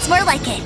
That's more like it.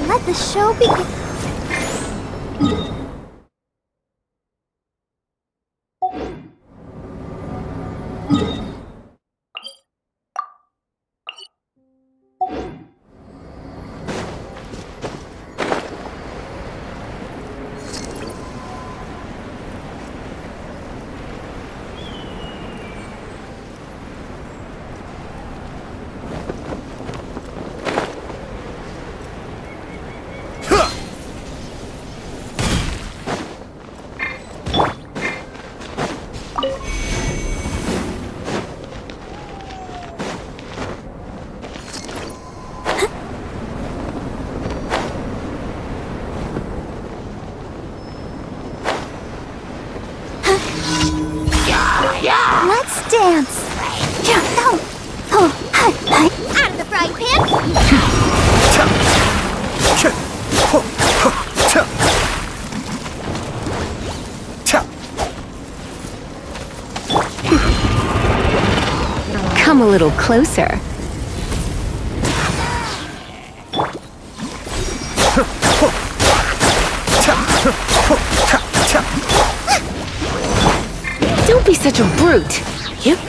Let the show begin. Let's dance. Out of the frying pan. Come a little closer. Don't be such a brute. Yep.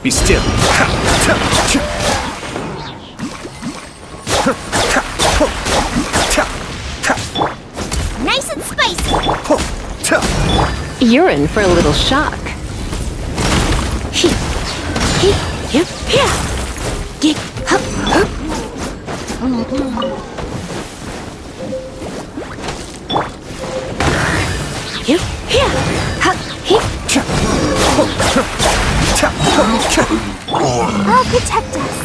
Be still. Nice and spicy. You're in for a little shock. I'll protect us.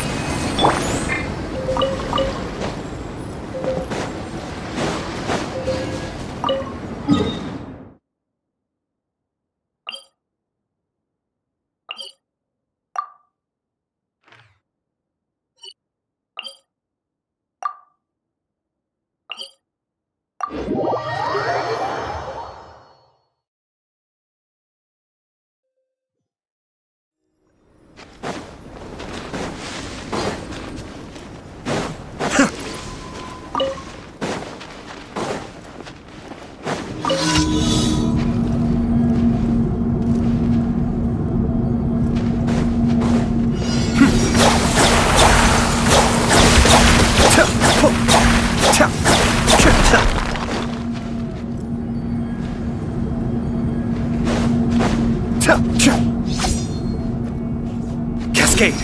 Cascade.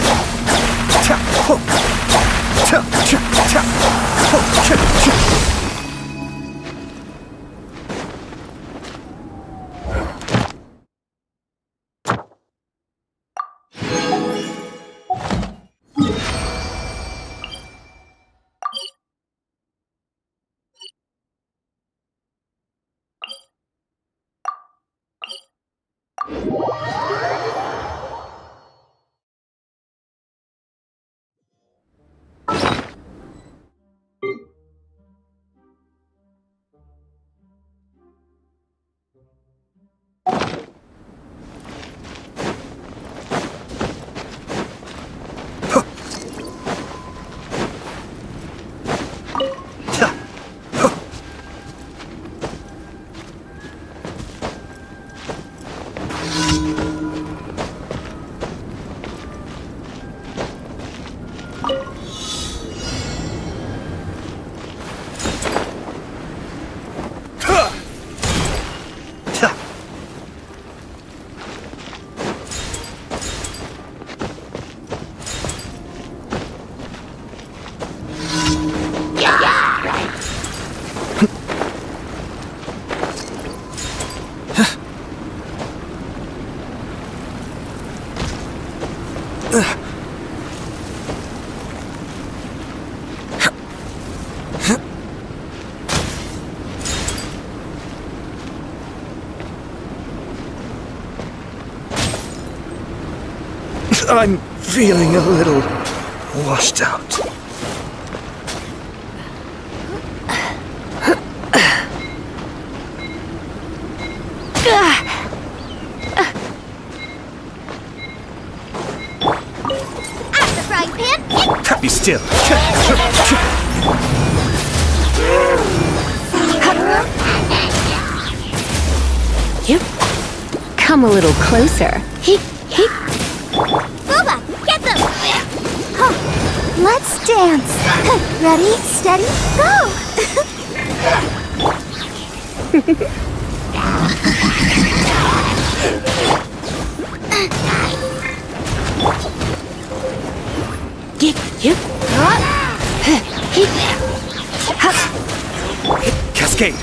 I'm feeling a little washed out. At the frying pan. Be still. Yep. Come a little closer. Heep, heep. Booba, get them! Huh. Let's dance. Ready, steady, Yep, yep. Heep. Cascade.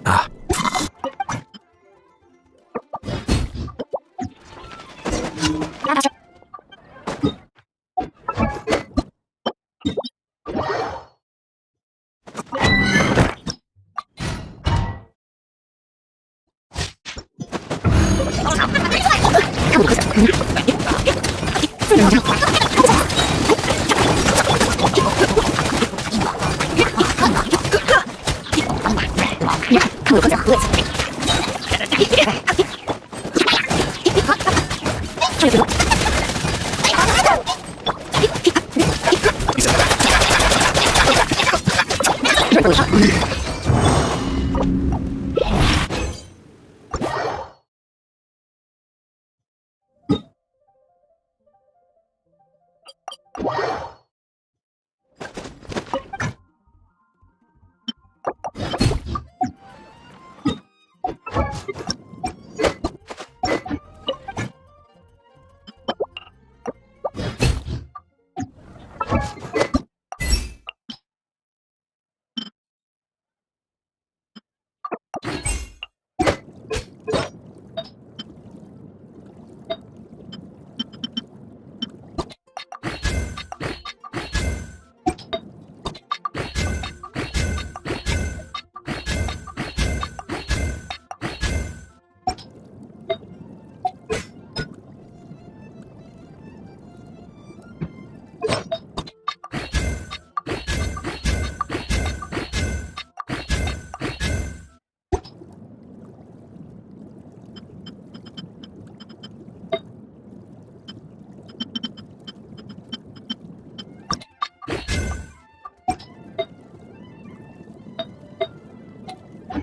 Ah.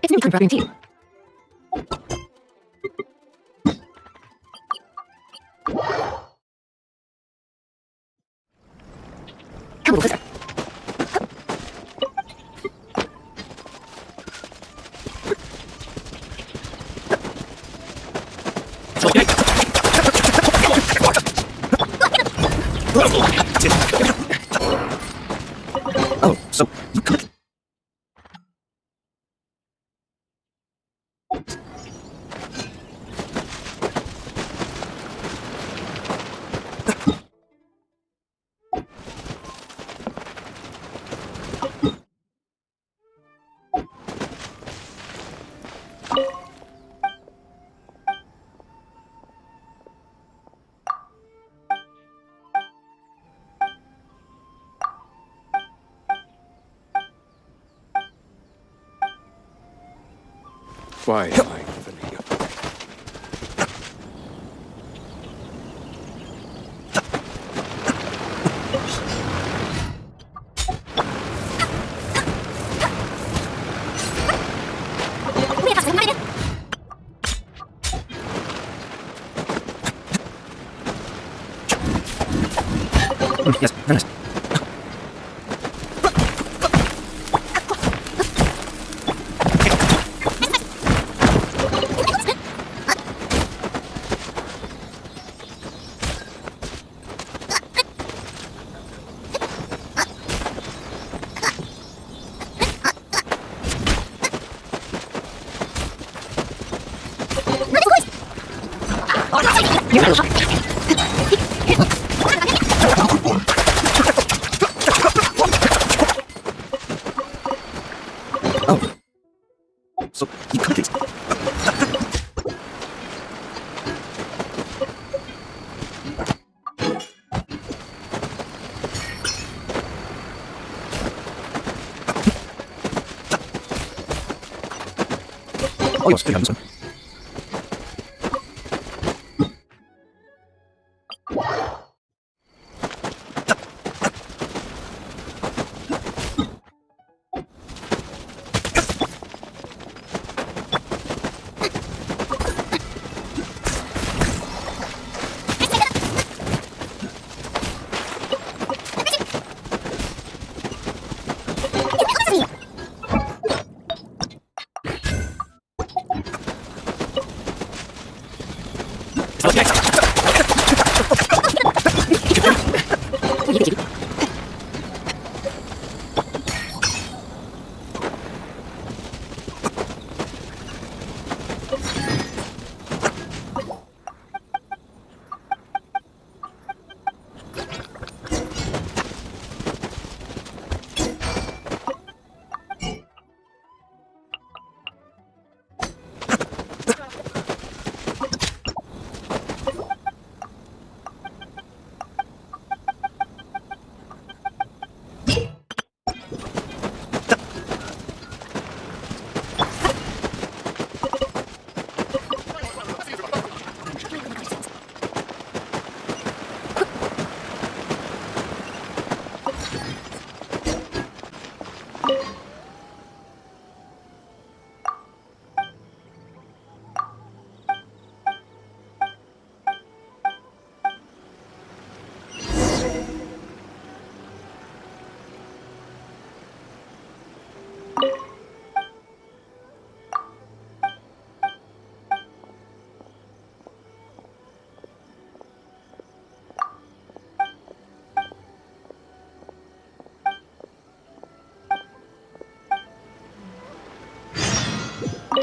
It's me, Brother Team. Come a little closer. Why am I even here? Yes, very nice. Oh. So, you could these. Oh, yes, good one.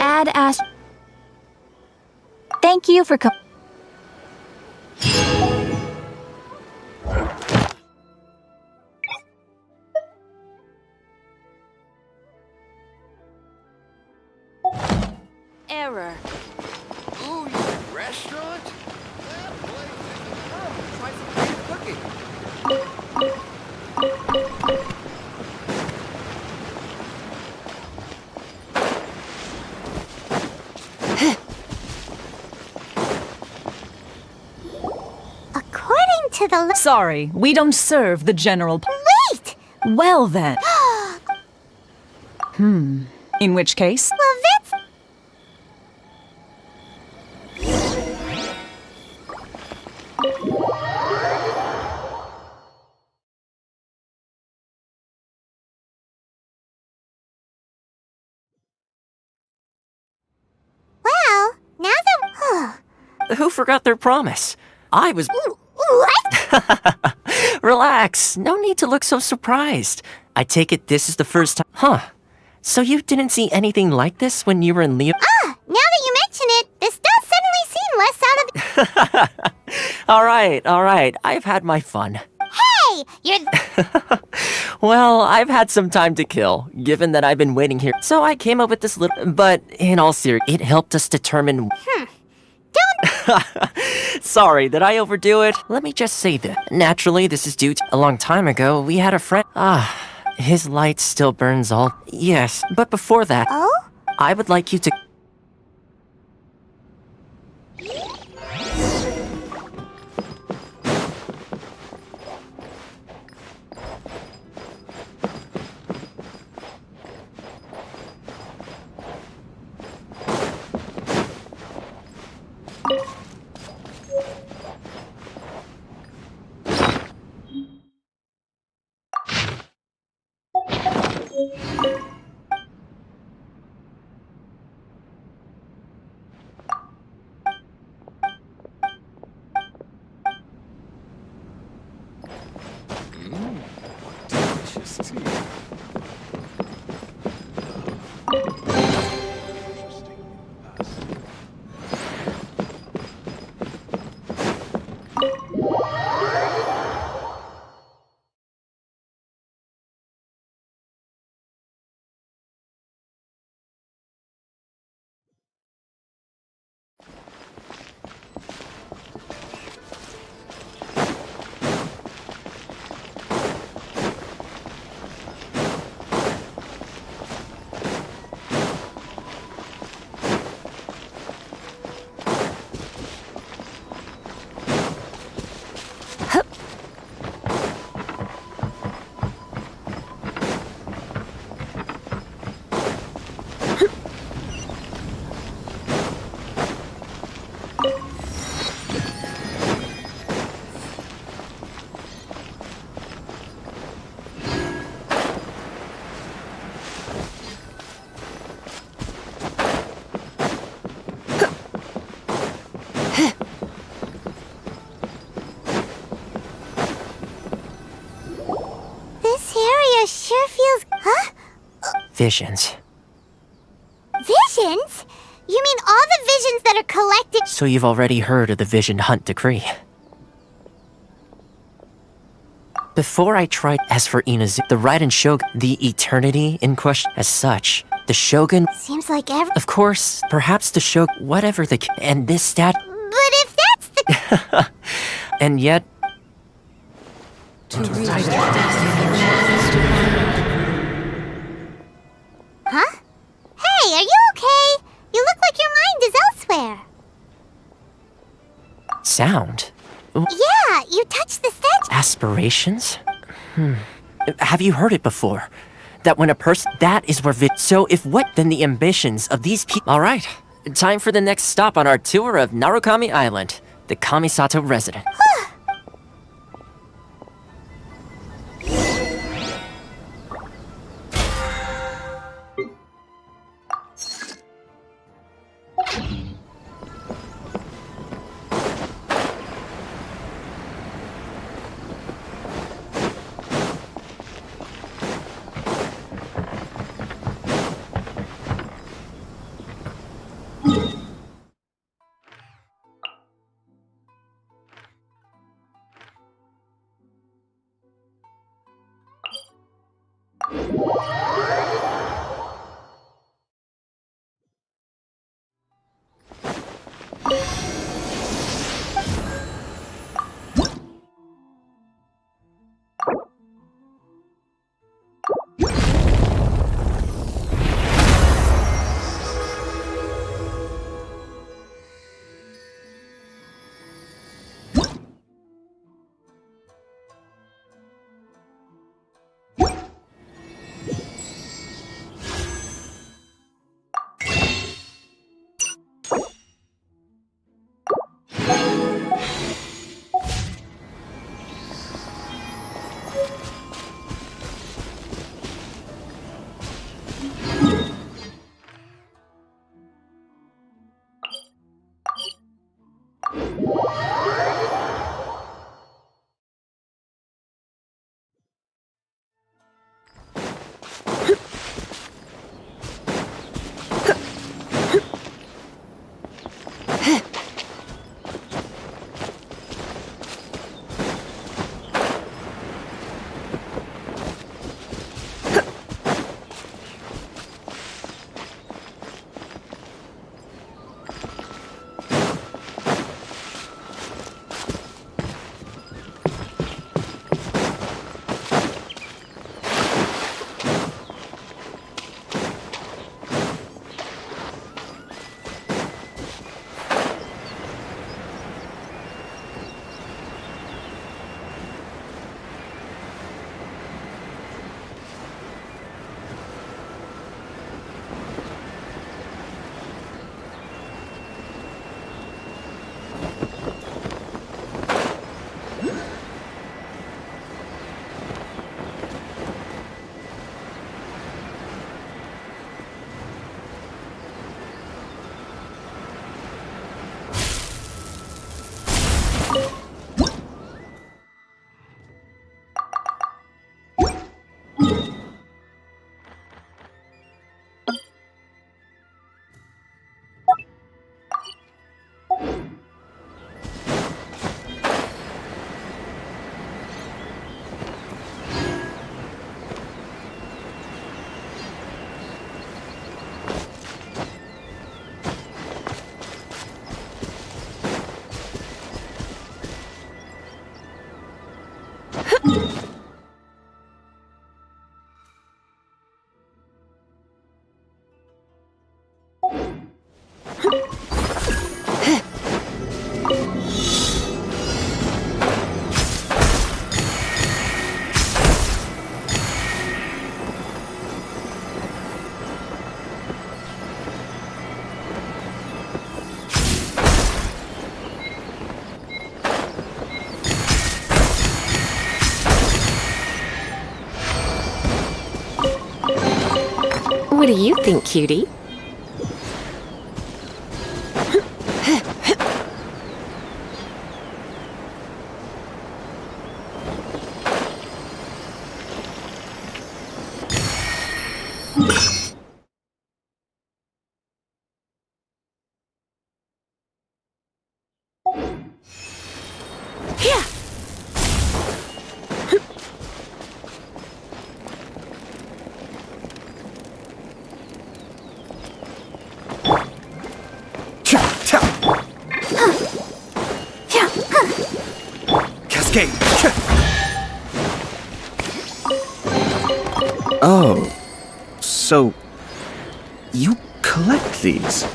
Add Ash. Thank you for Error. Ooh, you a restaurant? That place is phenomenal. Try some creative cooking. According to the Sorry, we don't serve the general. Wait! Well then. In which case? Well, that's... Well, now that... Who forgot their promise? I was. What? Relax. No need to look so surprised. I take it this is the first time. Huh. So you didn't see anything like this when you were in Leo? Now that you mention it, this does suddenly seem less out of the... All right. I've had my fun. Hey! You're... Well, I've had some time to kill, given that I've been waiting here. So I came up with this little. But in all seriousness, it helped us determine. Sorry, did I overdo it? Let me just say that. Naturally, this is due to a long time ago, we had a friend. His light still burns all. Yes, but before that, Oh? I would like you to. visions. Visions? You mean all the visions that are collected? So you've already heard of the Vision Hunt Decree. Before I tried, as for Inazu, the Raiden Shogun, the eternity in question, as such, the Shogun, Seems like every. of course, perhaps the Shogun, whatever the, and this stat, But if that's the. and yet, Huh? Hey, are you okay? You look like your mind is elsewhere. sound, Yeah, you touched the statue. aspirations? Have you heard it before? That when a person, that is where so if what, then the ambitions of these people. Alright, time for the next stop on our tour of Narukami Island, the Kamisato resident. What do you think, cutie? escape! Oh, so you collect these?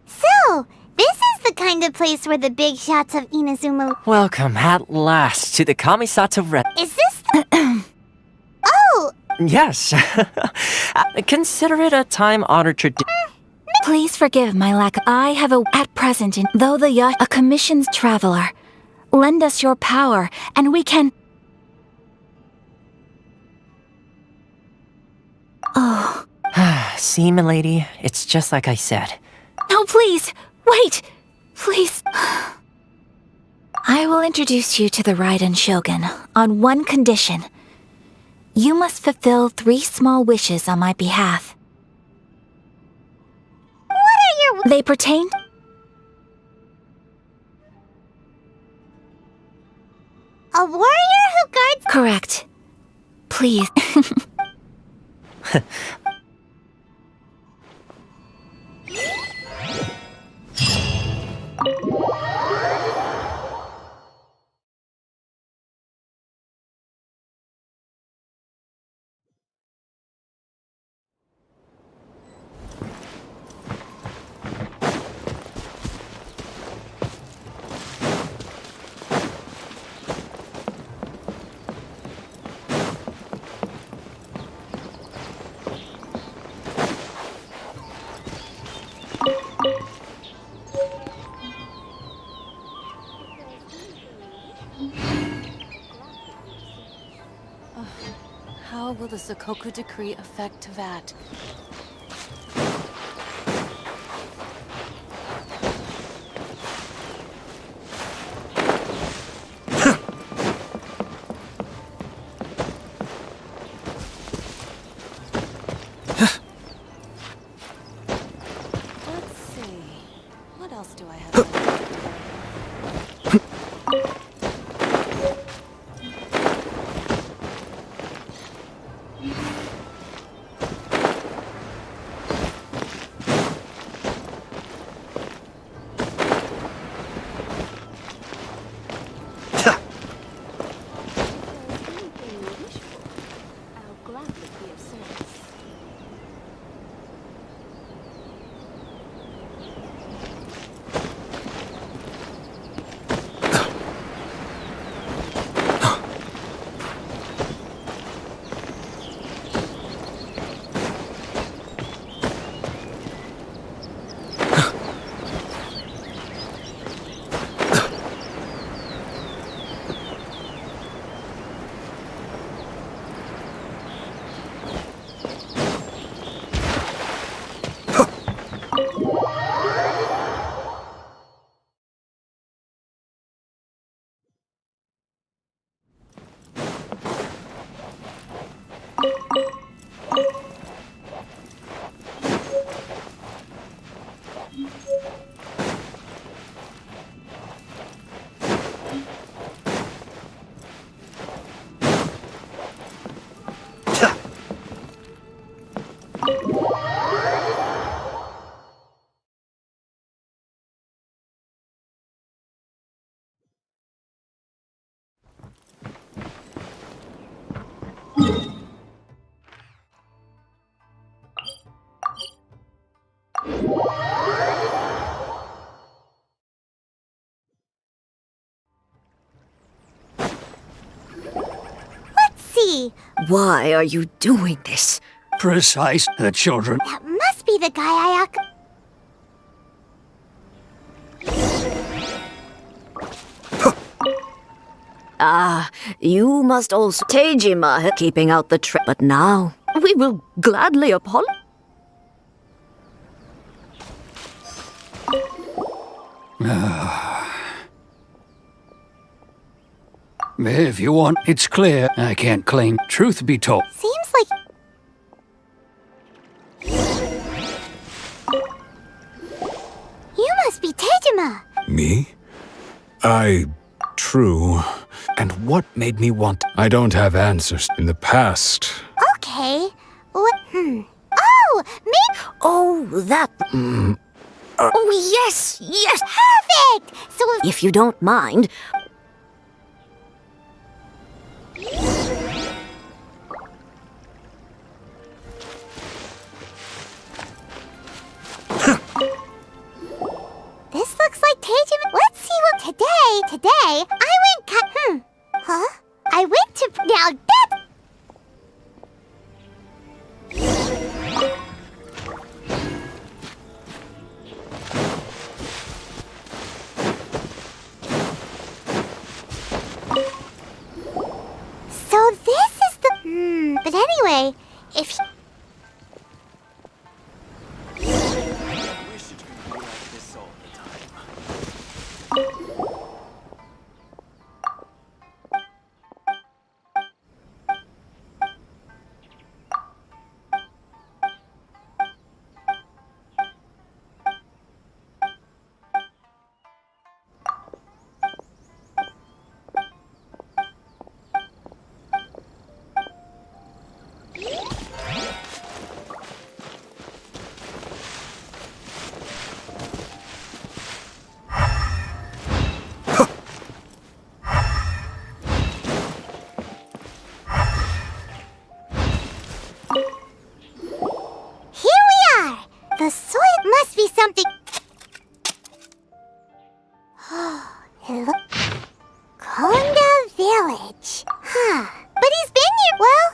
So, this is the kind of place where the big shots of Inazuma... Welcome at last to the Kamisato Red. Is this the... Oh! Yes. Consider it a time-honored tradition. Please forgive my lack. I have at present in though the yacht a commissioned traveler. Lend us your power, and we can. Oh. See, milady, it's just like I said. No, please! Wait! Please! I will introduce you to the Raiden Shogun on one condition. You must fulfill 3 small wishes on my behalf. What are your... They pertain... A warrior who guards... Correct. Please. How will the Sakoku decree affect that? Let's see. What else do I have? Why are you doing this? Precise. The children. That must be the guy You must also Tejima keeping out the but now we will gladly apologize. If you want, it's clear. I can't claim. Truth be told. Seems like... You must be Tejima. Me? True. And what made me want... I don't have answers in the past. Okay. What? Oh, maybe... Oh, that... Oh, yes, yes. Perfect! So If you don't mind... this looks like Tejima. Let's see what... Today, I went Huh? I went to... Now that... So this is the... But anyway, if... Wish it could be like this all the time. Here we are! The soil must be something... Hello? Konda Village. Huh. But he's been here... Well...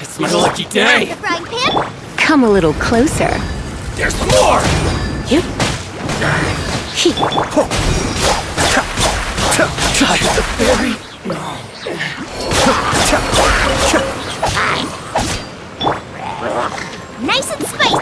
It's my lucky day. The frying pan? Come a little closer. There's more. Child the fairy. Nice and spicy!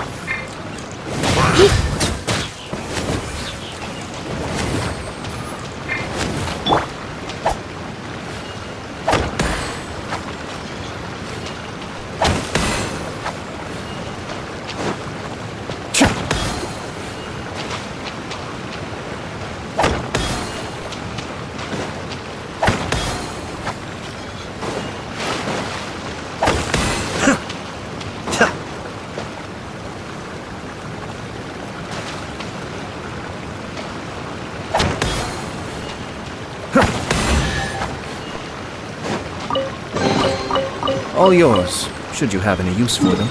All yours, should you have any use for them.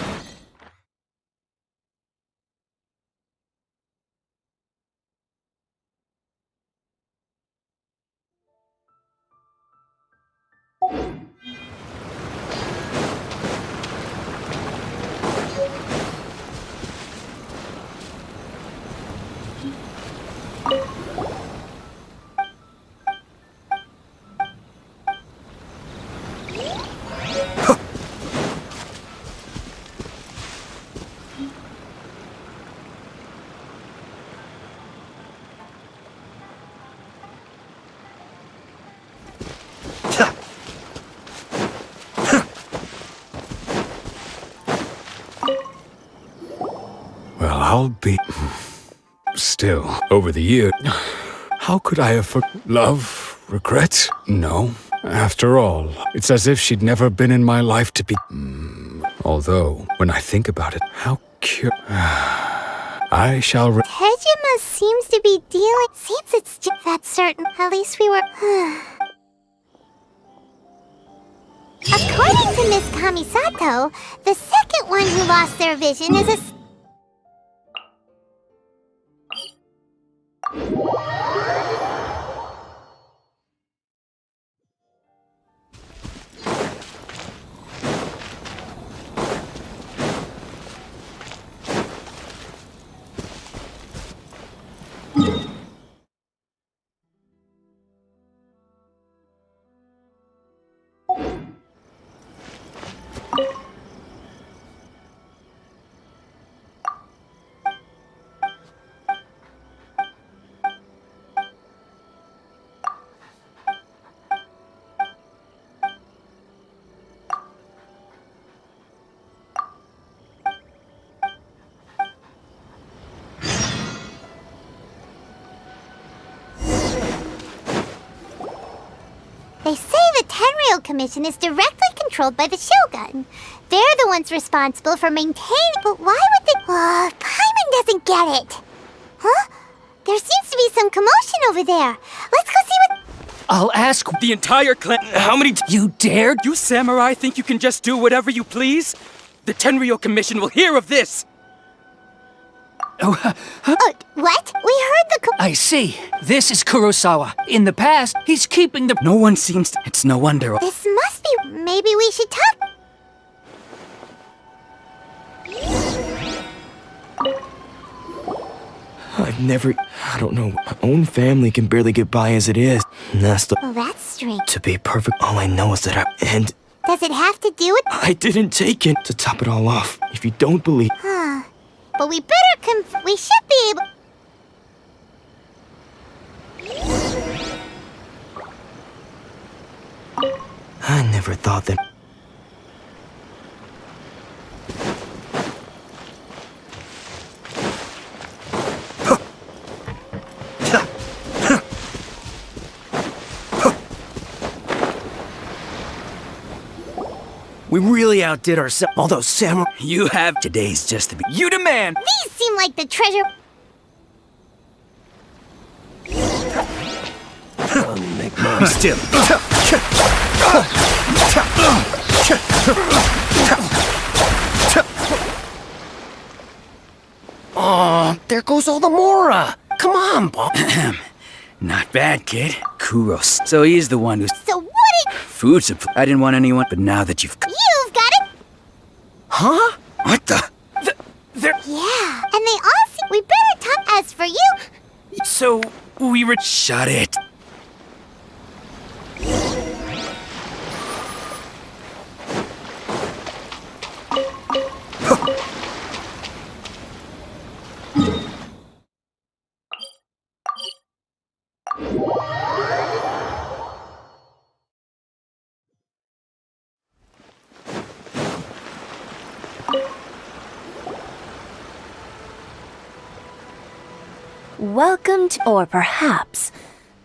Well, I'll be... Still, over the year... How could I have love? Regret? No. After all, it's as if she'd never been in my life to be... Although, when I think about it, how I shall... Tejima seems to be dealing... Seems it's just that certain. At least we were... According to Miss Kamisato, the second one who lost their vision is a... Tenryou Commission is directly controlled by the Shogun. They're the ones responsible for maintaining. But why would they? Paimon doesn't get it. Huh? There seems to be some commotion over there. Let's go see what. I'll ask the entire clan. How many you dared? You samurai think you can just do whatever you please? The Tenryou Commission will hear of this! What? We heard the. I see. This is Kurosawa. In the past, he's keeping the. No one seems to. It's no wonder. This must be. Maybe we should talk. I've never... I don't know. My own family can barely get by as it is. And that's the... Well, that's strange. To be perfect, all I know is that And Does it have to do with. I didn't take it. To top it all off, if you don't believe... Huh. But we better we should be able. I never thought that... We really outdid ourselves. Although, Sam, you have today's just to be. You demand! These seem like the treasure. Make money still. Aw, there goes all the Mora. Come on, Bob. Not bad, kid. Kuros. So he's the one who's. So what? Food supply. I didn't want anyone, but now that you've. You've got it. Huh? What the? Yeah, and they all see. We better talk. As for you. So we were. Shut it. Welcome to, or perhaps,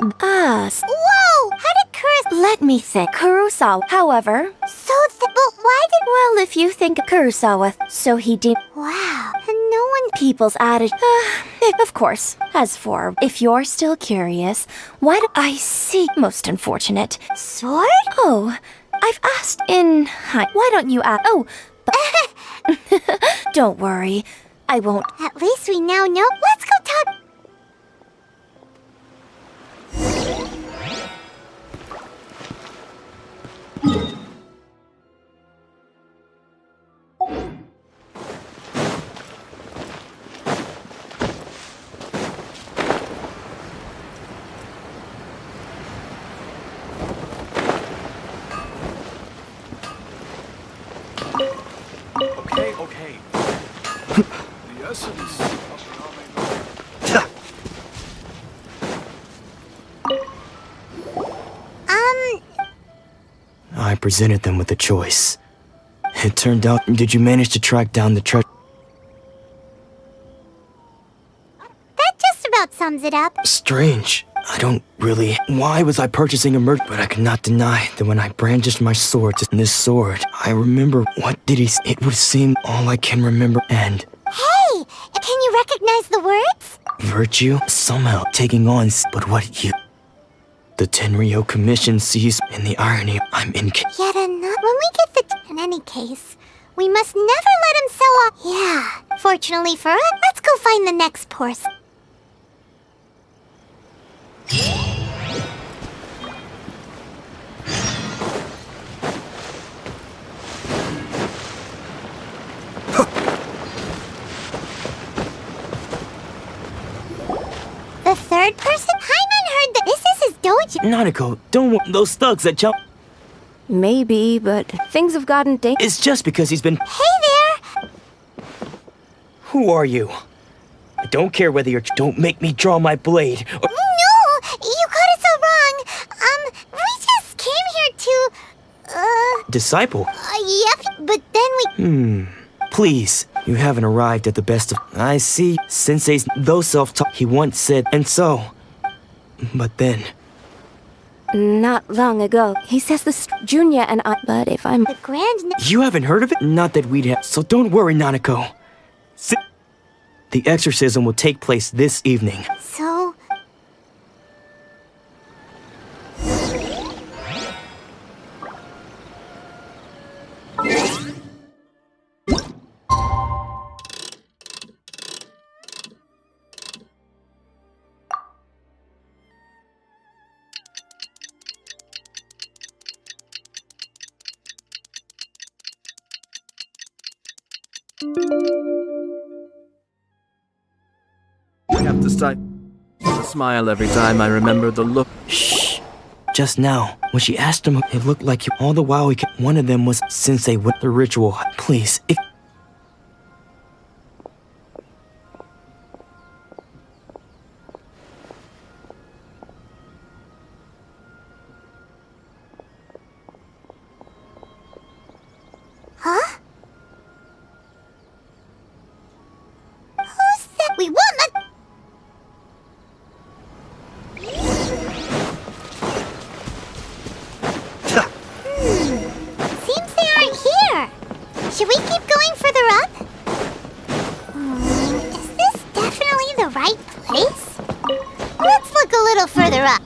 Whoa! How did Kurosawa? let me think. Kurosawa, however. But why did? Well, if you think Kurosawa, so he did. Wow, and no one. People's attitude. Of course. As for, if you're still curious, why do I see? Most unfortunate. Sword? Oh, I've asked in. Why don't you ask? Oh, but don't worry. I won't. At least we now know. Let's go talk. Okay. The essence I presented them with a choice. It turned out... Did you manage to track down the treasure? That just about sums it up. Strange. I don't really... Why was I purchasing a But I cannot deny that when I brandished my sword to this sword, I remember... What did he... It would seem all I can remember, and... Hey! Can you recognize the words? Virtue? Somehow taking on... But what you... The Tenryou Commission sees in the irony I'm in... Yet another. When we get the. In any case, we must never let him sell off. Yeah. Fortunately for us, let's go find the next person. The third person? Paimon heard that this is his dojo. Nanako, don't want those thugs that jump... Maybe, but things have gotten It's just because he's been... Hey there! Who are you? I don't care whether you're... Don't make me draw my blade. No! You got it so wrong. We just came here to... Disciple? Yep, but then we... Please, you haven't arrived at the best of... I see. Sensei's... Though self-taught, he once said... And so... But then... not long ago. He says Junior and I. But if I'm The grand. You haven't heard of it? Not that we'd have. So don't worry, Nanako. The exorcism will take place this evening. So. I have to smile every time I remember the look. Shh. Just now, when she asked him, it looked like all the while one of them was Sensei with the ritual. Please, if... Huh? Who's that? We won't let. Seems they aren't here. Should we keep going further up? Is this definitely the right place? Let's look a little further up.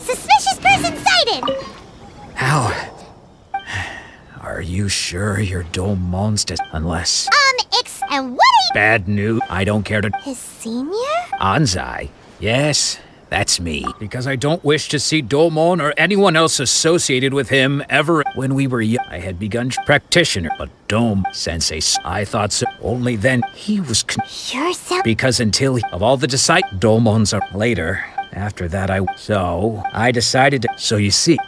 Suspicious person sighted! How? Are you sure you're Domon's unless... And what are you... Bad news. I don't care to... His senior? Anzai? Yes, that's me. Because I don't wish to see Domon or anyone else associated with him ever. When we were young, I had begun practitioner, but Dome Sensei, I thought so. Only then he was... You're so... Because until of all the disciples, Domons are later. After that, So, I decided to... So you see...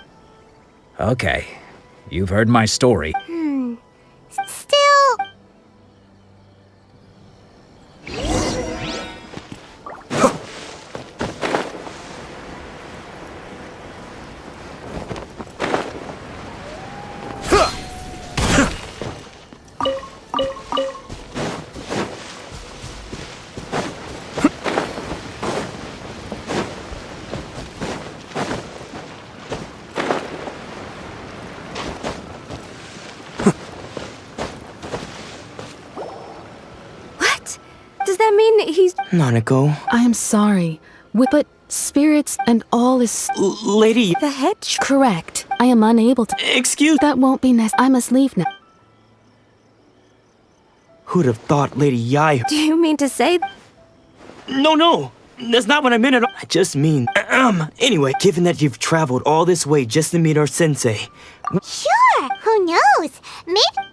Okay, you've heard my story. Still... Does that mean he's... Nanako. I am sorry. But spirits and all is... Lady... The head? Correct. I am unable to... Excuse... That won't be necessary. I must leave now. Who'd have thought Lady Yai... Do you mean to say... No. That's not what I meant at all. I just mean... Anyway, given that you've traveled all this way just to meet our sensei... Sure! Who knows? Maybe...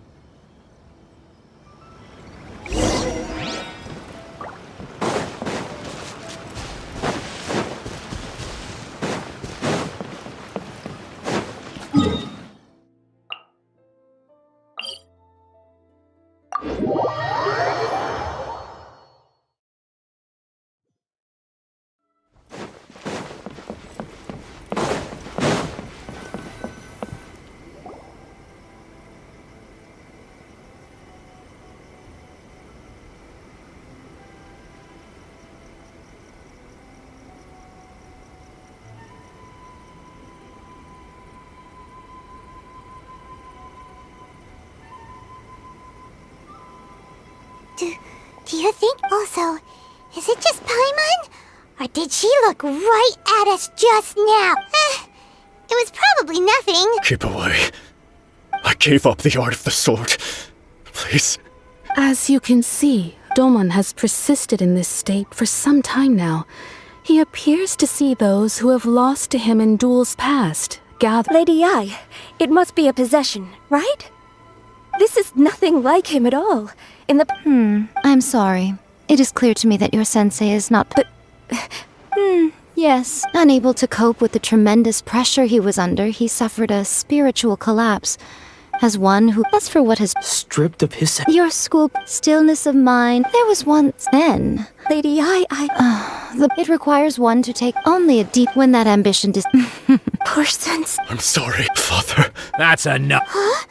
Do you think also, is it just Paimon? Or did she look right at us just now? It was probably nothing. Keep away. I gave up the art of the sword. Please. As you can see, Domon has persisted in this state for some time now. He appears to see those who have lost to him in duels past, gather... Lady Yai, it must be a possession, right? This is nothing like him at all. In the... I'm sorry. It is clear to me that your sensei is not... But... Yes. Unable to cope with the tremendous pressure he was under, he suffered a spiritual collapse. As one who... As for what has... Stripped of his... Your school... Stillness of mind. There was once then. Lady, It requires one to take only a deep when that ambition Poor sense. I'm sorry, Father. That's enough. Huh?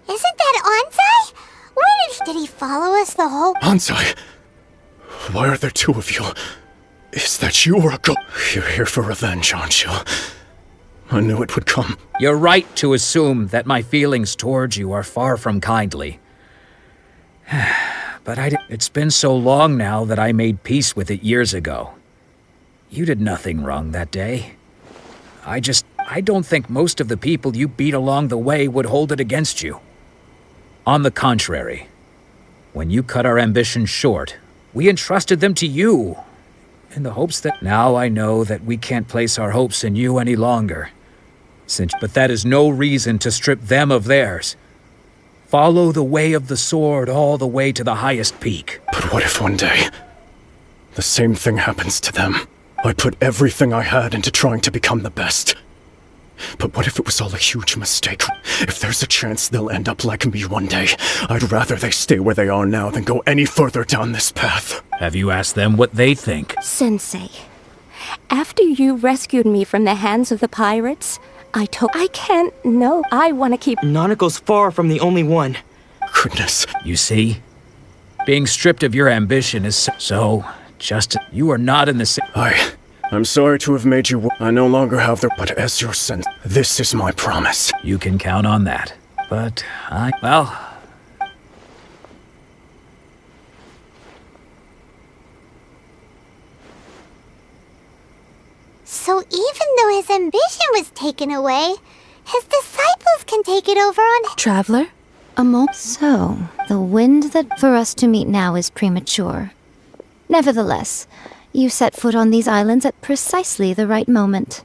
Isn't that Onsai? Where did he follow us the whole— Ansai, why are there two of you? Is that you or a ghost? You're here for revenge, aren't you? I knew it would come. You're right to assume that my feelings towards you are far from kindly. But it's been so long now that I made peace with it years ago. You did nothing wrong that day. I don't think most of the people you beat along the way would hold it against you. On the contrary, when you cut our ambitions short, we entrusted them to you, in the hopes that— Now I know that we can't place our hopes in you any longer. But that is no reason to strip them of theirs. Follow the way of the sword all the way to the highest peak. But what if one day the same thing happens to them? I put everything I had into trying to become the best. But what if it was all a huge mistake? If there's a chance they'll end up like me one day, I'd rather they stay where they are now than go any further down this path. Have you asked them what they think? Sensei, after you rescued me from the hands of the pirates, I can't. No, I want to keep— Nanako's far from the only one. Goodness. You see? Being stripped of your ambition is so just— You are not in the same— I'm sorry to have made you— I no longer have the— But as your sense, this is my promise. You can count on that. But well— So even though his ambition was taken away, his disciples can take it over on— Traveler? So, the wind that for us to meet now is premature. Nevertheless, you set foot on these islands at precisely the right moment.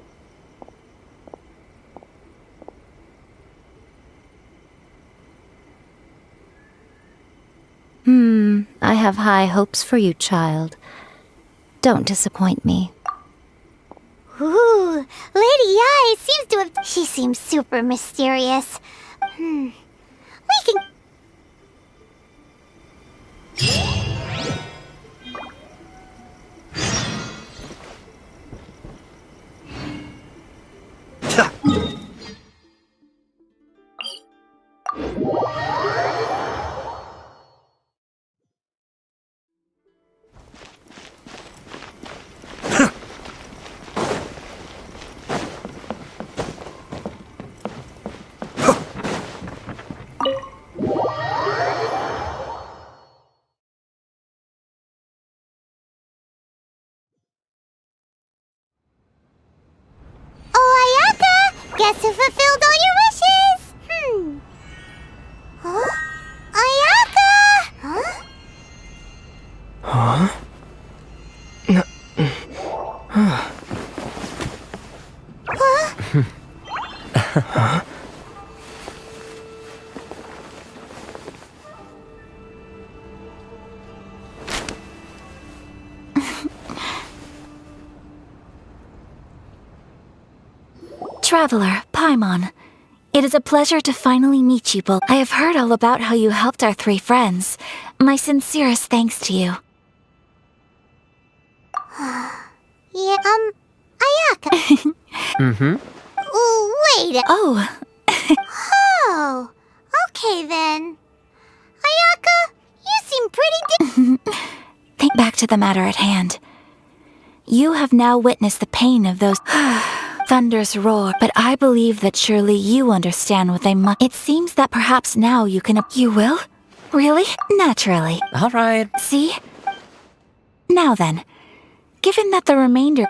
I have high hopes for you, child. Don't disappoint me. Ooh, Lady Yai seems to have— She seems super mysterious. We can— Guess who fulfilled all your wishes? Huh? Ayaka! Huh? Huh? Huh? Traveler, Paimon, it is a pleasure to finally meet you both. I have heard all about how you helped our three friends. My sincerest thanks to you. Yeah, Ayaka. Wait. Oh. Oh, okay then. Ayaka, you seem pretty Think back to the matter at hand. You have now witnessed the pain of those thunder's roar, but I believe that surely you understand what they must. It seems that perhaps now you can— You will? Really? Naturally. All right. See? Now then, given that the remainder—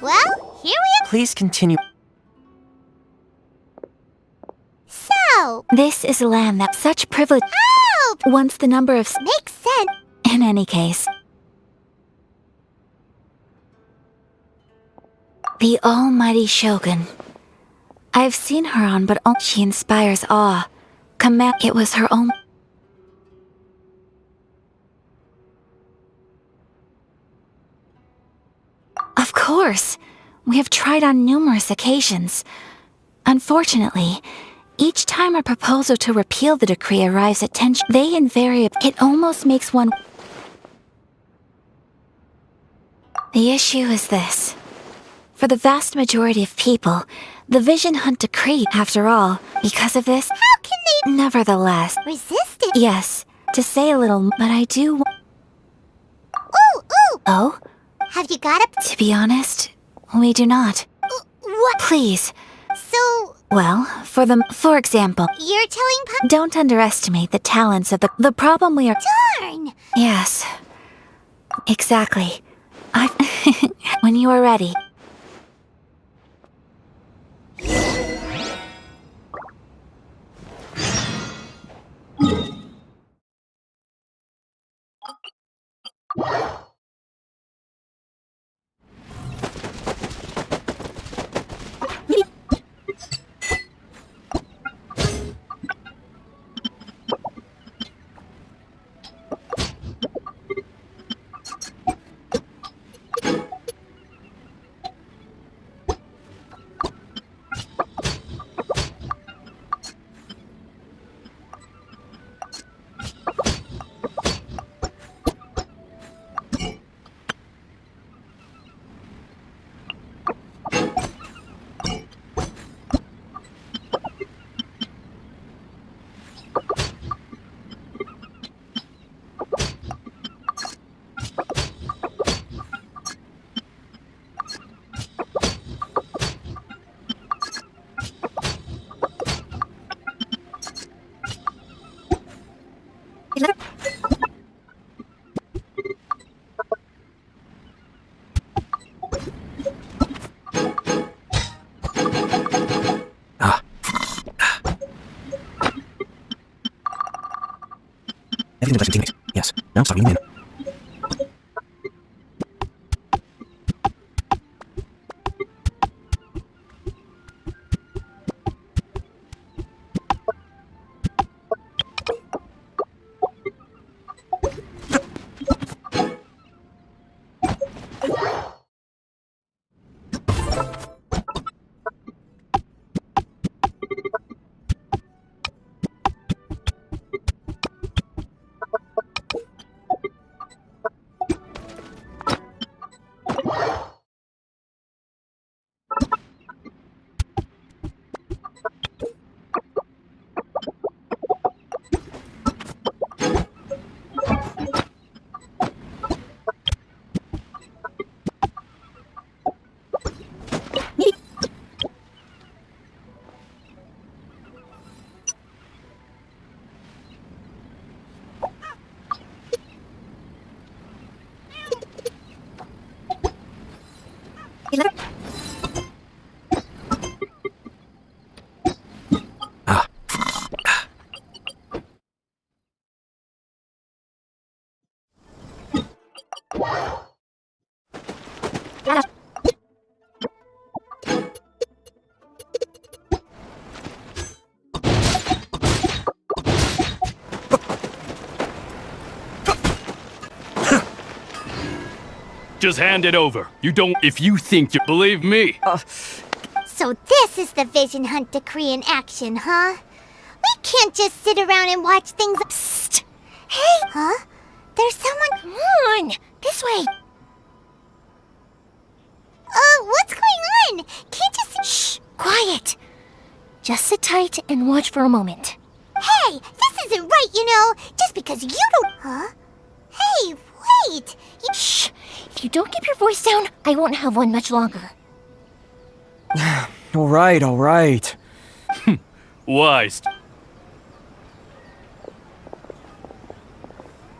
Well, here we are. Please continue. So, This is land that such privilege— oh! Once the number of— Makes sense. In any case, the almighty Shogun. I've seen her on, but she inspires awe. Command— It was her own— Of course. We have tried on numerous occasions. Unfortunately, each time a proposal to repeal the decree arrives at tension, they invariably... It almost makes one... The issue is this. For the vast majority of people, the Vision Hunt decree, after all, because of this... How can they... Nevertheless... Resist it? Yes, to say a little, but I do... Ooh! Oh? Have you got a... To be honest, we do not. What? Please. So... Well, for example... You're telling Don't underestimate the talents of the problem we are... Darn! Yes. Exactly. When you are ready. Everything was continued. Yes. Now sorry, man. Just hand it over. You don't... If you think you... Believe me. So this is the Vision Hunt decree in action, huh? We can't just sit around and watch things... Psst! Hey! Huh? There's someone... Come on! This way! What's going on? Can't you see... Shh! Quiet! Just sit tight and watch for a moment. Hey! This isn't right, you know! Just because you don't... Huh? Hey, wait! Shh! If you don't keep your voice down, I won't have one much longer. All right. Wise.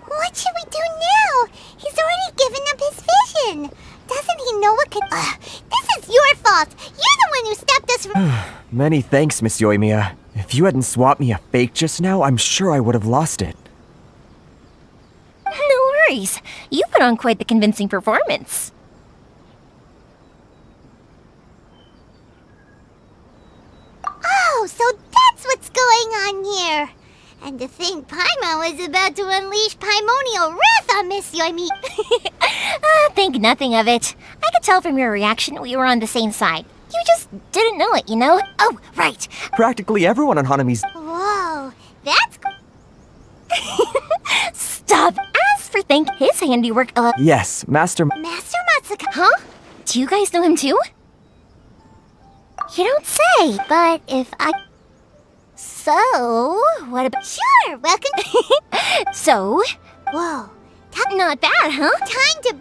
What should we do now? He's already given up his vision. Doesn't he know what could... this is your fault. You're the one who stopped us from... Many thanks, Miss Yoimiya. If you hadn't swapped me a fake just now, I'm sure I would have lost it. No worries. You put on quite the convincing performance. Oh, so that's what's going on here. And to think Paimon was about to unleash Paimonial wrath on Miss Yoimiya. Think nothing of it. I could tell from your reaction we were on the same side. You just didn't know it, you know? Oh, right. Practically everyone on Hanami's. Whoa, that's... Stop. As for thank his handiwork, Yes, Master Matsuka. Huh? Do you guys know him too? You don't say, but if I... So, what about... Sure, welcome. So? Whoa, not bad, huh? Time to...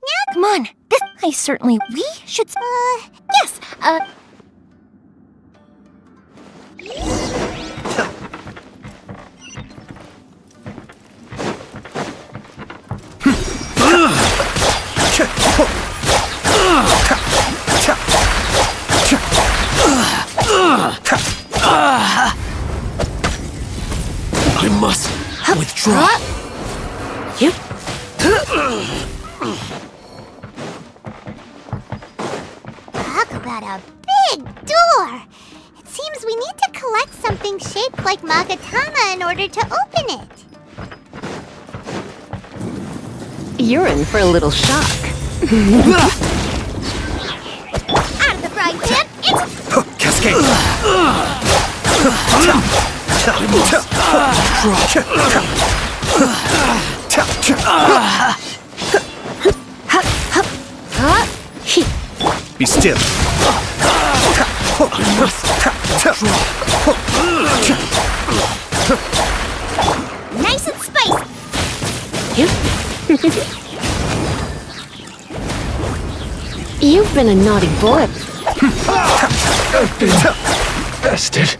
Now, come on. We should, yes, I must withdraw. Yep. Talk about a big door. It seems we need to collect something shaped like Magatama in order to open it. You're in for a little shock. Out of the frying pan, it's... Cascade! Be still. Nice and spicy. You've been a naughty boy. I've been bested.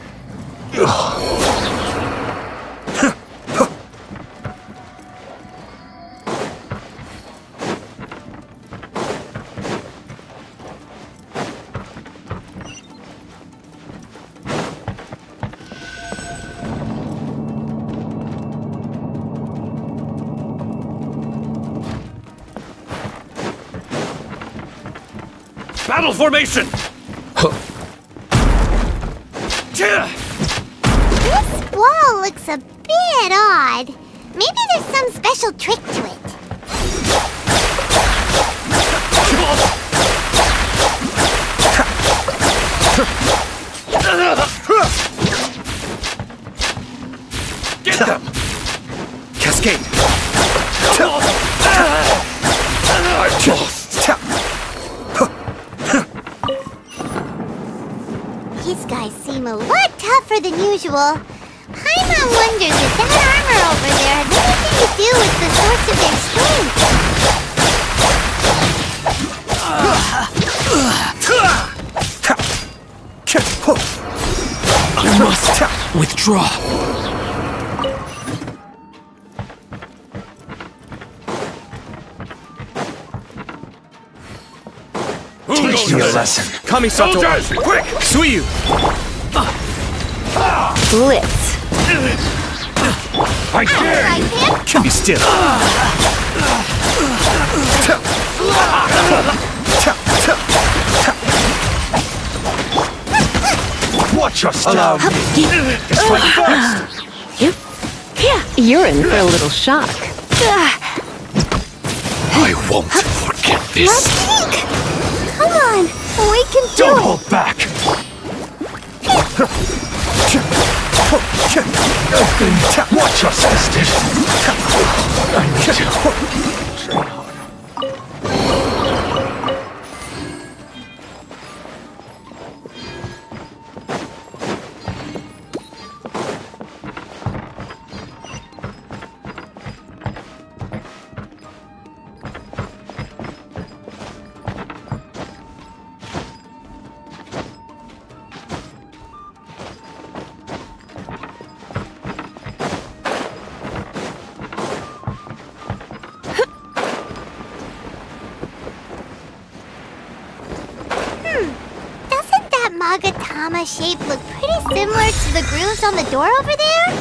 Battle formation! This wall looks a bit odd. Maybe there's some special trick to it. Get them! Cascade! I lost! These guys seem a lot tougher than usual. Paimon wonders if that armor over there has anything to do with the source of their strength. I must withdraw. Teach me a lesson. Kamisato. Soldiers, quick! Suiyu. Blitz. I dare you! Be still. Watch your style. Just like first. You're in for a little shock. I won't forget this. Come on, we can do Don't it. hold back. Watch us, tested. I need to train harder. Agatama shape look pretty similar to the grooves on the door over there?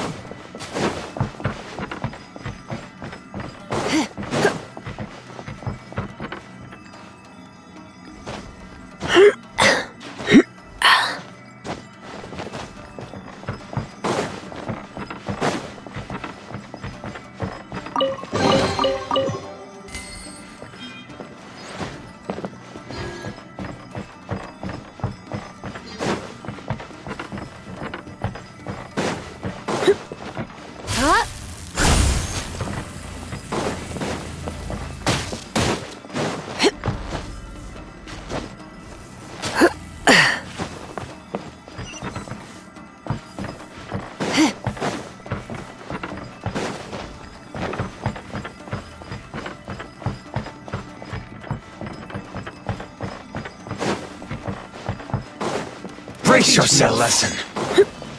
Brace yourself. Lesson.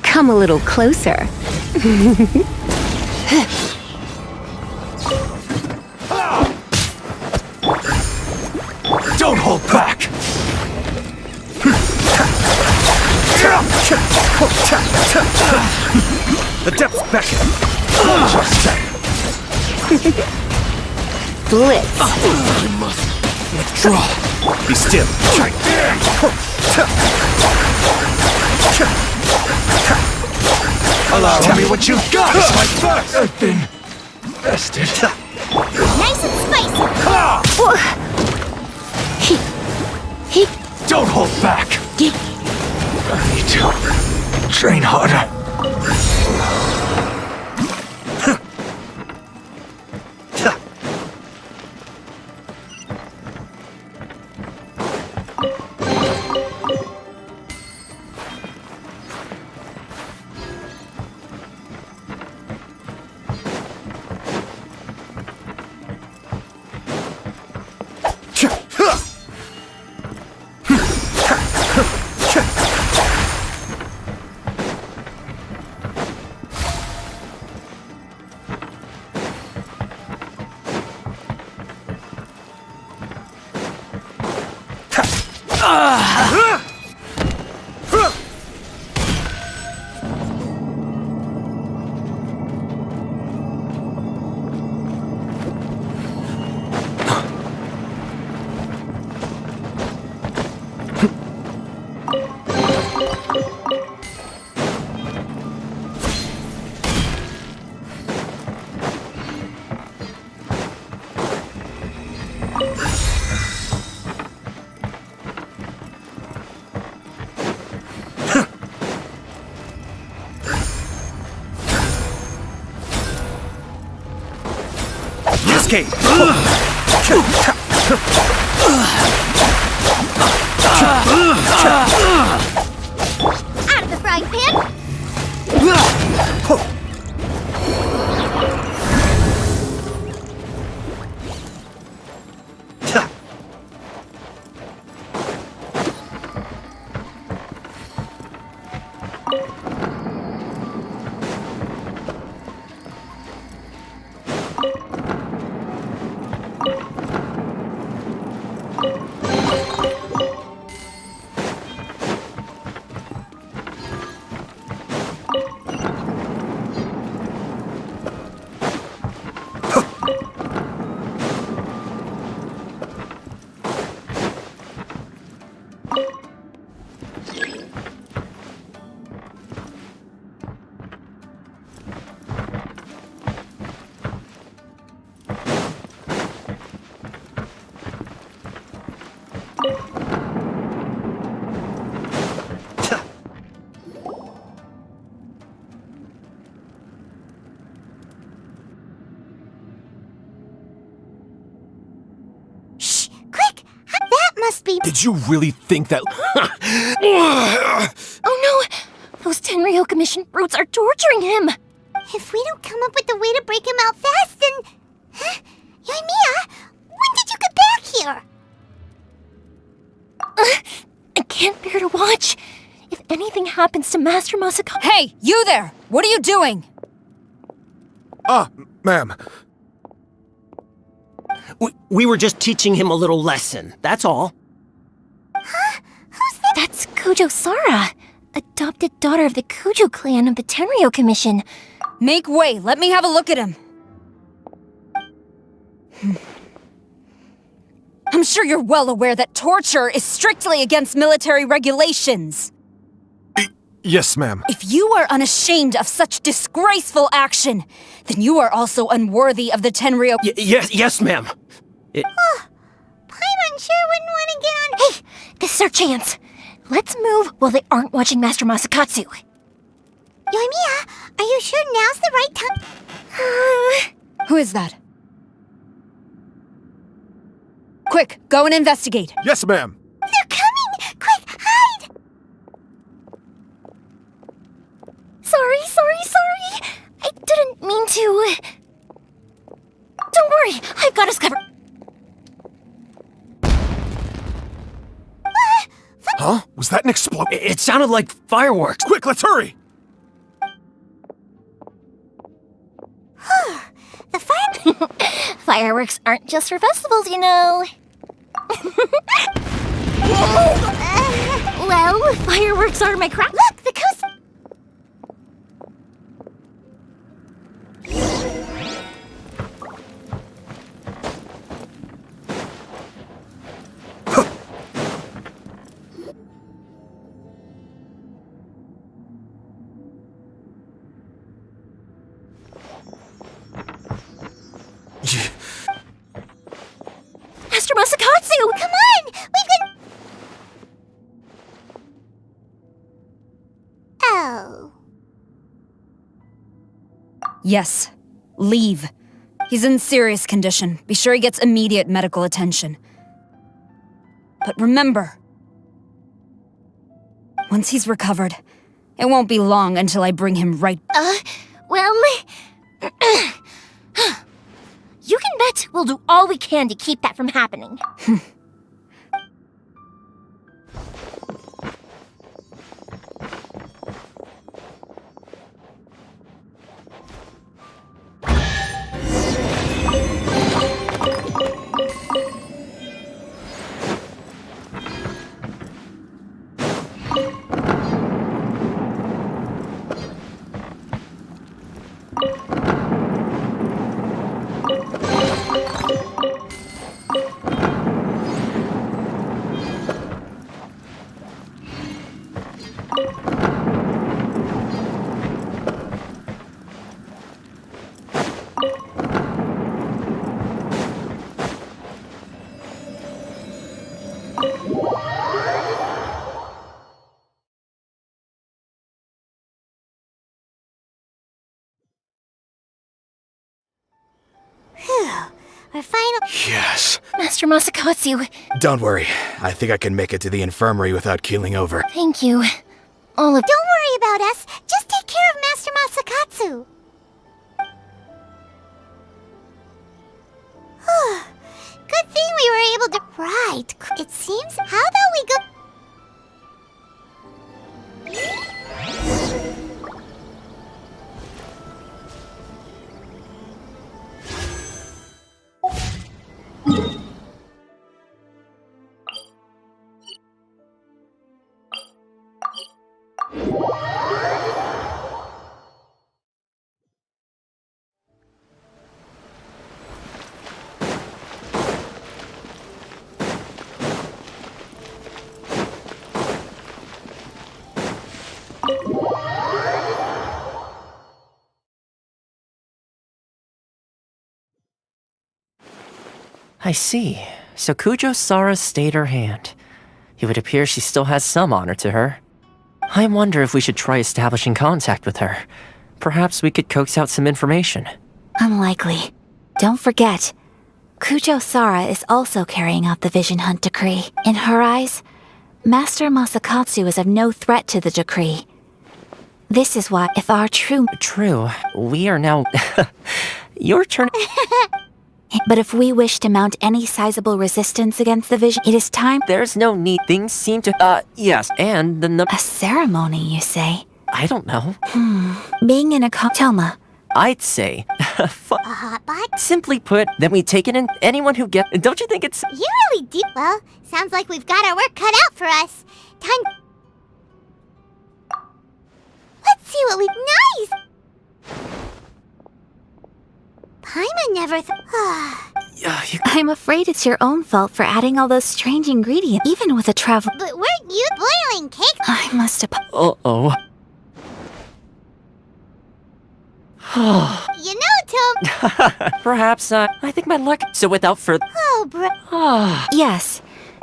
Come a little closer. Don't hold back. The depths beckon. Blitz. I must withdraw. Be still. Tell me what you've got. It's my first. I've been bested. Nice and spicy! Don't hold back. I need to train harder. Escape! Out of the frying pan! Did you really think that? Oh no! Those Tenryou Commission brutes are torturing him! If we don't come up with a way to break him out fast, then... Huh? Yoimiya, when did you get back here? I can't bear to watch. If anything happens to Master Masako... Hey, you there! What are you doing? Ma'am. We were just teaching him a little lesson, that's all. Huh? Who's that? That's Kujo Sara, adopted daughter of the Kujo clan of the Tenryo Commission. Make way, let me have a look at him. I'm sure you're well aware that torture is strictly against military regulations. Yes, ma'am. If you are unashamed of such disgraceful action, then you are also unworthy of the Tenryo— Yes, ma'am. Paimon sure wouldn't want to get on— Hey, this is our chance. Let's move while they aren't watching Master Masakatsu. Yoimiya, are you sure now's the right time? Who is that? Quick, go and investigate. Yes, ma'am. They're coming! Quick, hide! Sorry. I didn't mean to. Don't worry, I've got us covered. Huh? Was that an explosion? It sounded like fireworks. Quick, let's hurry! The fireworks aren't just for festivals, you know. Well, fireworks are my crap. Look, the coast. Master Masakatsu, come on! We've got... Oh. Yes. Leave. He's in serious condition. Be sure he gets immediate medical attention. But remember, once he's recovered, it won't be long until I bring him right— Well... You can bet we'll do all we can to keep that from happening. Our final... Yes. Master Masakatsu, Don't worry. I think I can make it to the infirmary without keeling over. thank you. All of... Don't worry about us. Just take care of Master Masakatsu. Good thing we were able to... Right. It seems... How about we go... I see. So Kujo Sara stayed her hand. It would appear she still has some honor to her. I wonder if we should try establishing contact with her. Perhaps we could coax out some information. Unlikely. Don't forget, Kujo Sara is also carrying out the Vision Hunt decree. In her eyes, Master Masakatsu is of no threat to the decree. This is why, if our true... True. We are now... Your turn... But if we wish to mount any sizable resistance against the Vision, it is time... There's no need. Things seem to... yes, and the... A ceremony, you say? I don't know. Being in a Toma. I'd say... A hot pot? Simply put, then we take it in anyone who get... Don't you think it's... You really do. Well, sounds like we've got our work cut out for us. Time... Let's see what we... Nice! Paimon never I'm afraid it's your own fault for adding all those strange ingredients, even with a travel. But weren't you boiling cake? I must have. Uh-oh. You know, Tom... Perhaps, I think my luck... So without further... Oh, bro... Yes,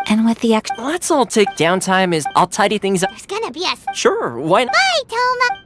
and with the extra... Let's all take downtime as I'll tidy things up. There's gonna be a... Sure, why not? Bye, Toma!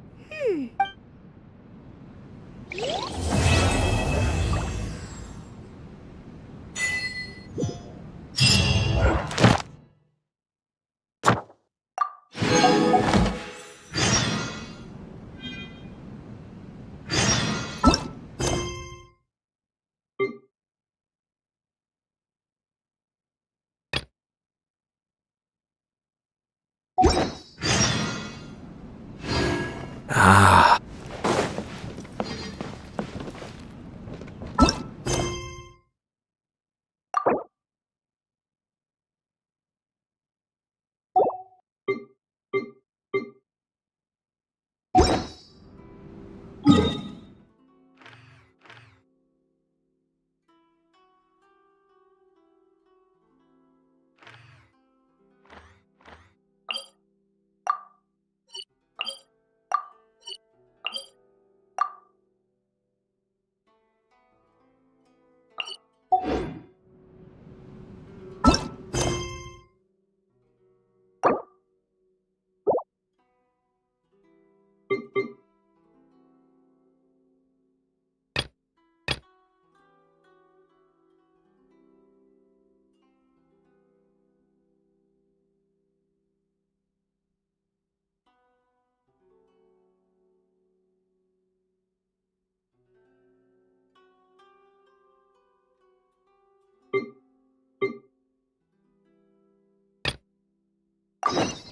Ah.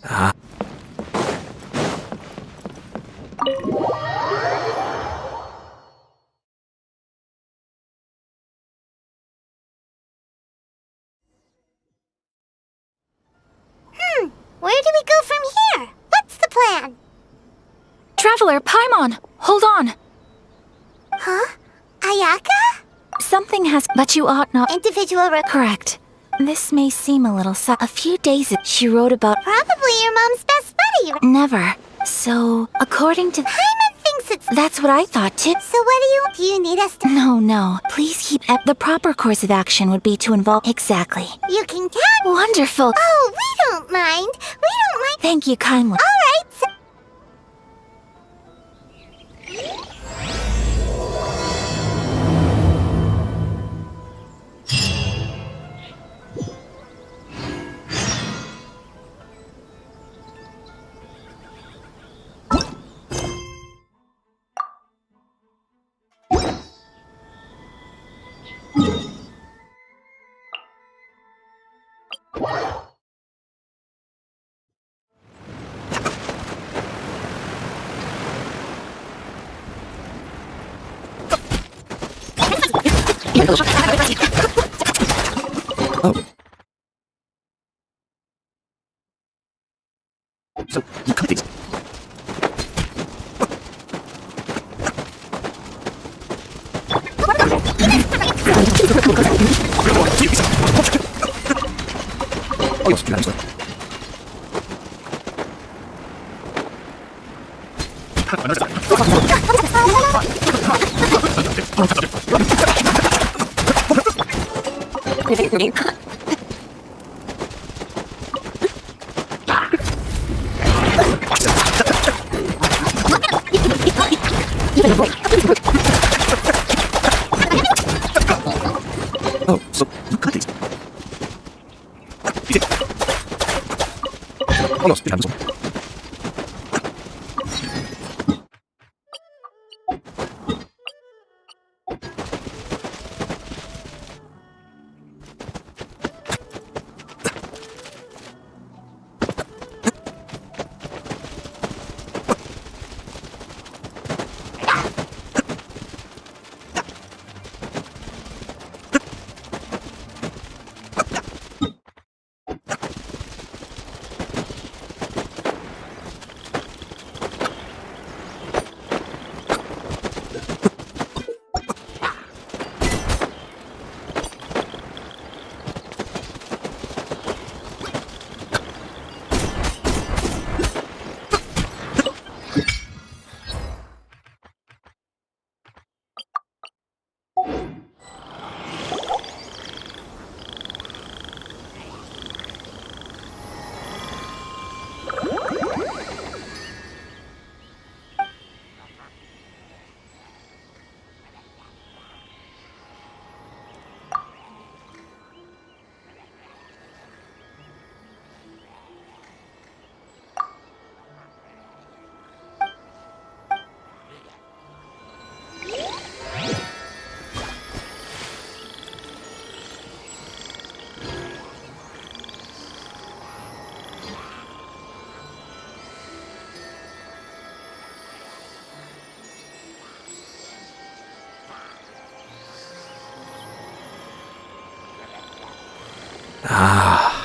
Ah. Where do we go from here? What's the plan? Traveler, Paimon, hold on. Huh? Ayaka? Something has, but you ought not. Individual Correct. This may seem a little a few days ago, she wrote about Probably your mom's best buddy. never. So, according to Paimon thinks it's... That's what I thought too. So what do you need us to... No. Please keep the proper course of action would be to involve exactly. You can count... Wonderful. Oh, we don't mind. We don't mind... Thank you kindly. All right, so... Oh. So, you cut these. Oh, yes, you Oh, so you cut these. Almost. Ah.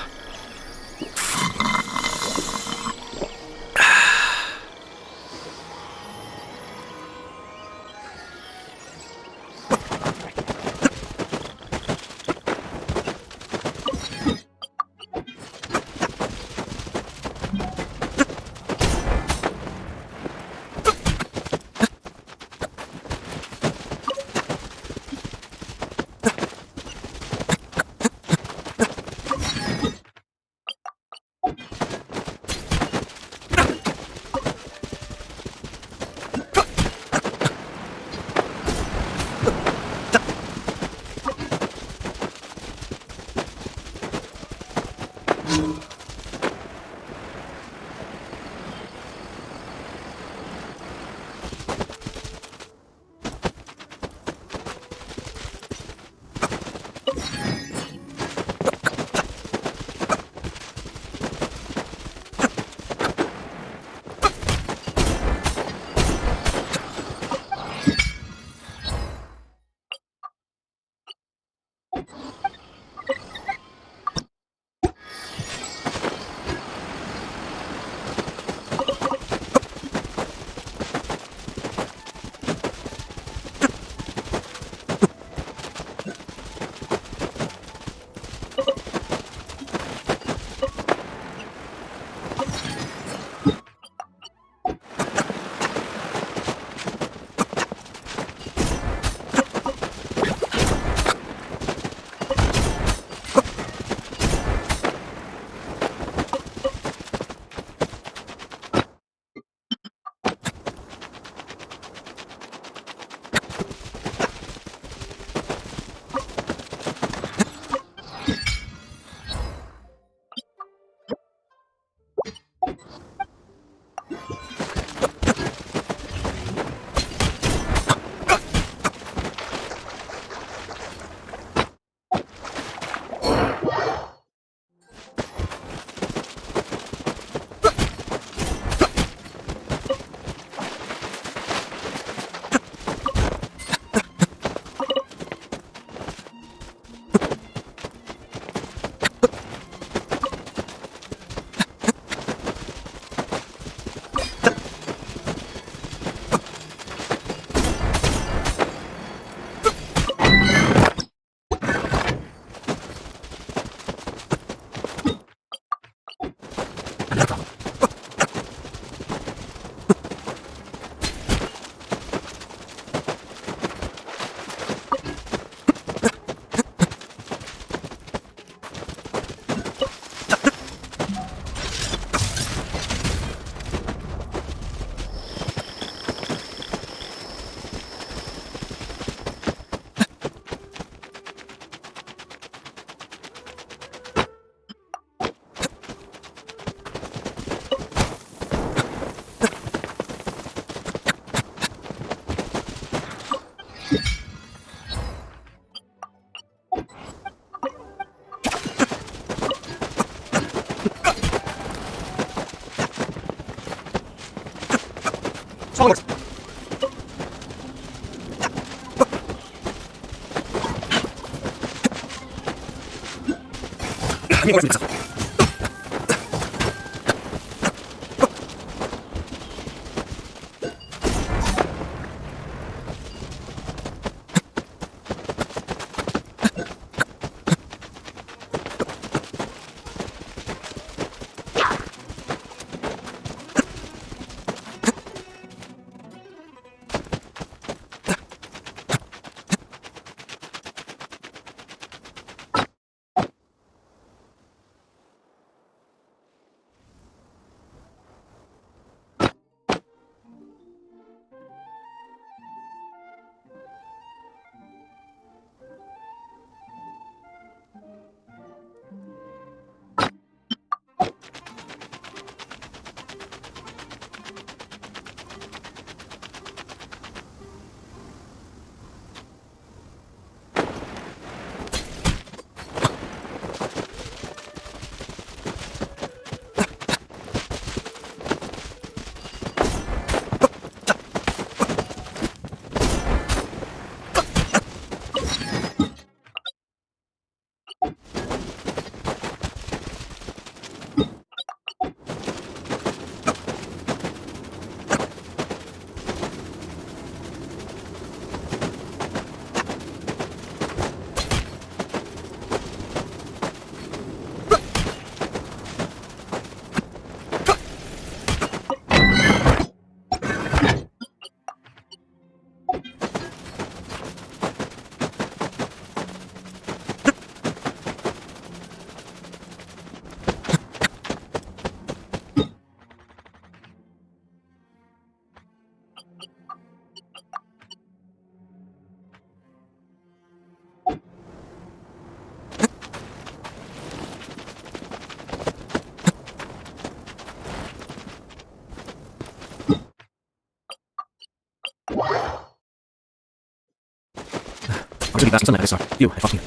저기 나 진짜 나겠어. You, I fucking.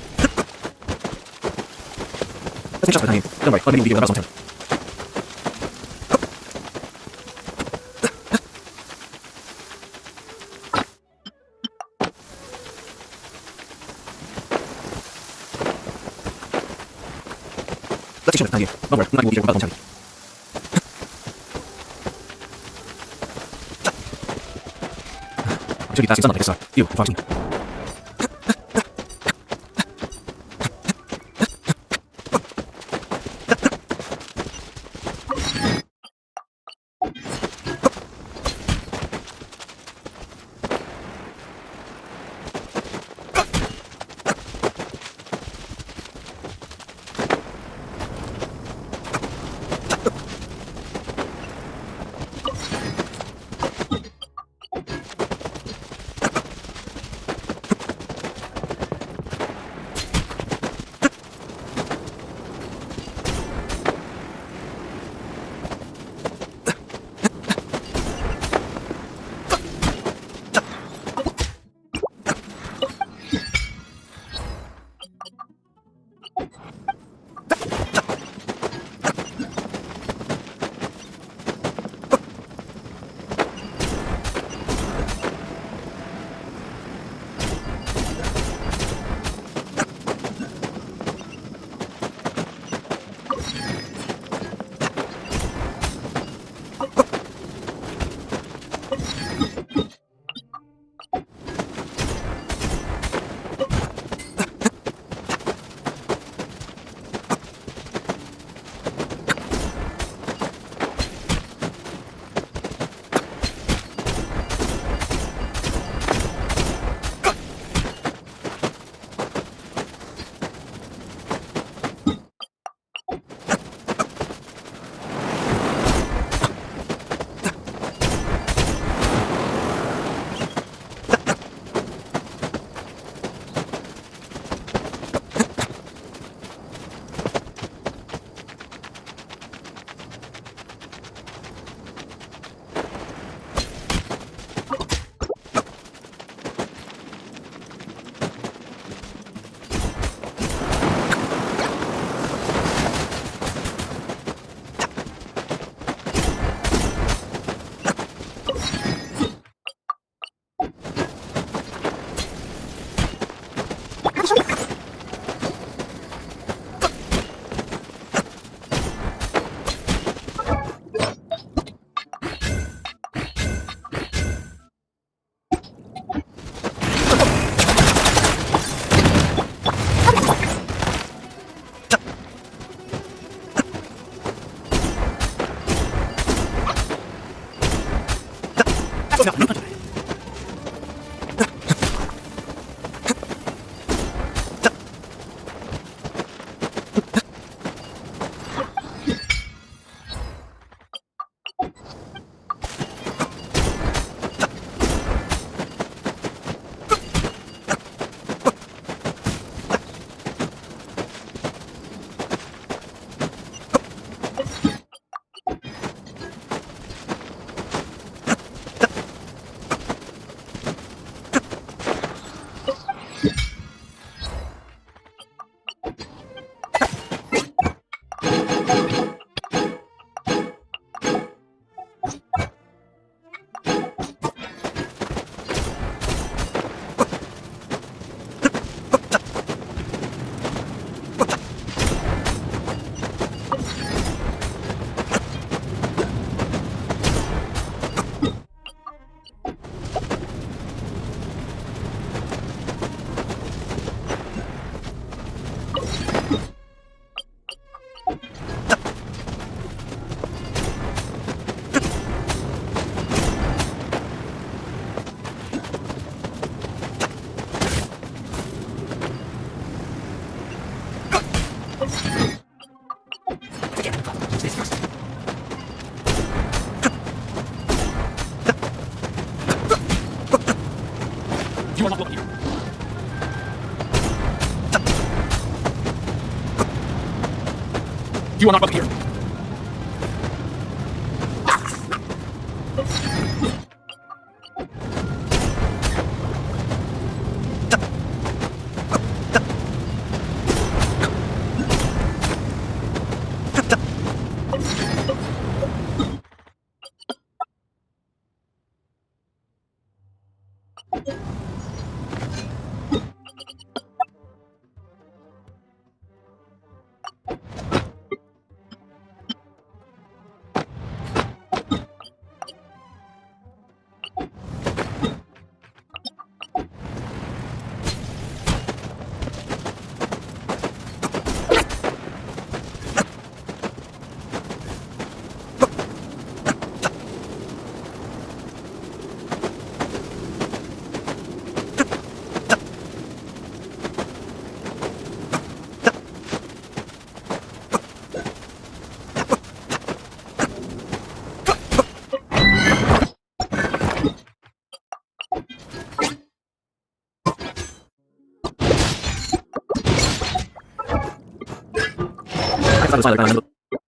Just time. Don't worry, I'll get you video about something. Let's thank you. Don't worry, I'm not going to be about something. 저기 나 진짜 나겠어. You, I fucking. You are not welcome here. You are not welcome here. Smiley.